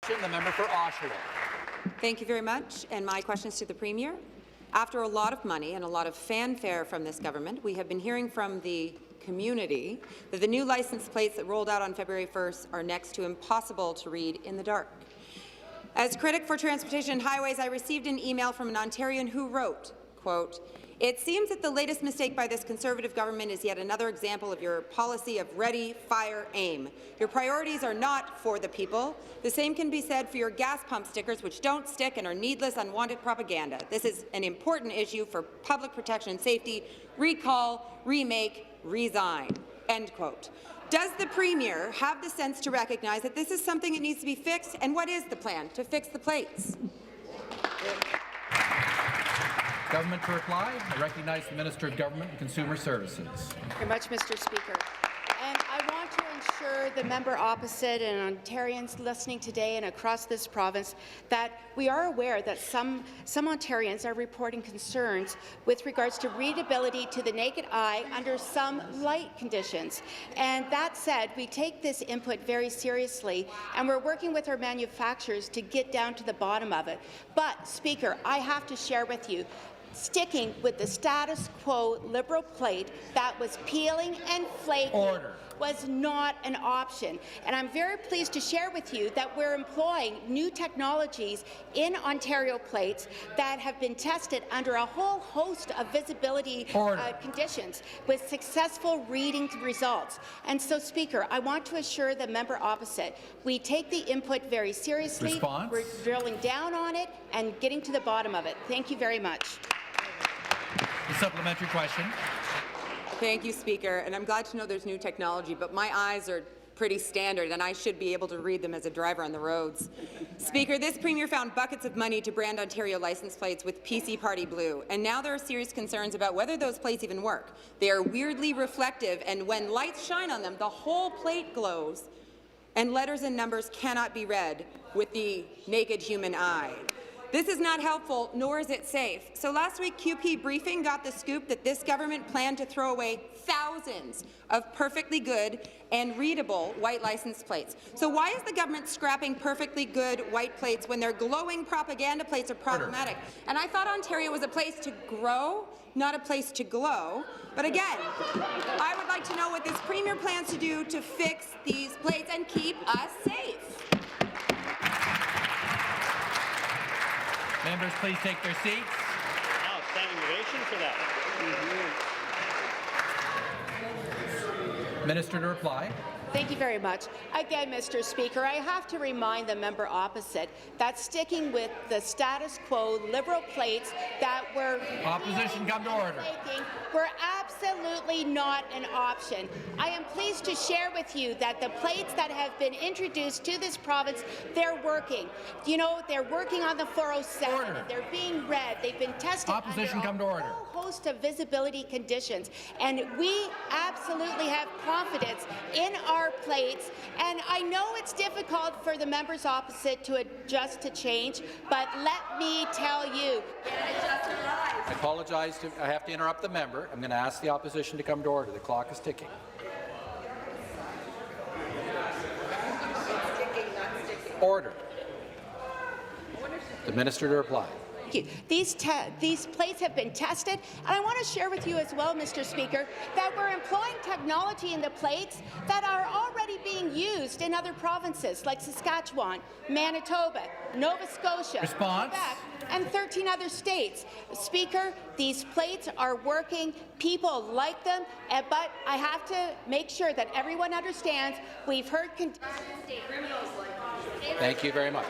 The member for Oshawa. Thank you very much. And my question is to the Premier. After a lot of money and a lot of fanfare from this government, we have been hearing from the community that the new license plates that rolled out on February 1st are next to impossible to read in the dark. As critic for transportation and highways, I received an email from an Ontarian who wrote, quote, "It seems that the latest mistake by this Conservative government is yet another example of your policy of ready, fire, aim. Your priorities are not for the people. The same can be said for your gas pump stickers, which don't stick and are needless, unwanted propaganda. This is an important issue for public protection and safety. Recall, remake, resign." End quote. Does the Premier have the sense to recognize that this is something that needs to be fixed, and what is the plan to fix the plates? Government to reply. I recognize the Minister of Government and Consumer Services. Thank you very much, Mr. Speaker. And I want to ensure the member opposite and Ontarians listening today and across this province that we are aware that some Ontarians are reporting concerns with regards to readability to the naked eye under some light conditions. And that said, we take this input very seriously, and we're working with our manufacturers to get down to the bottom of it. But, Speaker, I have to share with you, sticking with the status quo Liberal plate that was peeling and flaking was not an option. And I'm very pleased to share with you that we're employing new technologies in Ontario plates that have been tested under a whole host of visibility conditions with successful reading results. And so, Speaker, I want to assure the member opposite we take the input very seriously. Response? We're drilling down on it and getting to the bottom of it. Thank you very much. The supplementary question. Thank you, Speaker. And I'm glad to know there's new technology, but my eyes are pretty standard, and I should be able to read them as a driver on the roads. Speaker, this Premier found buckets of money to brand Ontario license plates with PC Party Blue, and now there are serious concerns about whether those plates even work. They are weirdly reflective, and when lights shine on them, the whole plate glows, and letters and numbers cannot be read with the naked human eye. This is not helpful, nor is it safe. So last week, QP Briefing got the scoop that this government planned to throw away thousands of perfectly good and readable white license plates. So why is the government scrapping perfectly good white plates when their glowing propaganda plates are problematic? And I thought Ontario was a place to grow, not a place to glow. But again, I would like to know what this Premier plans to do to fix these plates and keep us safe. Members, please take their seats. Outstanding ovation for that. Minister to reply. Thank you very much. Again, Mr. Speaker, I have to remind the member opposite that sticking with the status quo Liberal plates that were Opposition, come to order. Were absolutely not an option. I am pleased to share with you that the plates that have been introduced to this province, they're working. You know, they're working on the 407. And they're being read. They've been tested Opposition, under come to order. A whole host of visibility conditions, and we absolutely have confidence in our plates. And I know it's difficult for the members opposite to adjust to change, but let me tell you, I apologize. I have to interrupt the member. I'm going to ask the opposition to come to order. The clock is ticking. Order. The minister to reply. Thank you. These plates have been tested, and I want to share with you as well, Mr. Speaker, that we're employing technology in the plates that are already being used in other provinces like Saskatchewan, Manitoba, Nova Scotia, Quebec, and 13 other states. Speaker, these plates are working. People like them, but I have to make sure that everyone understands we've heard. Thank you very much.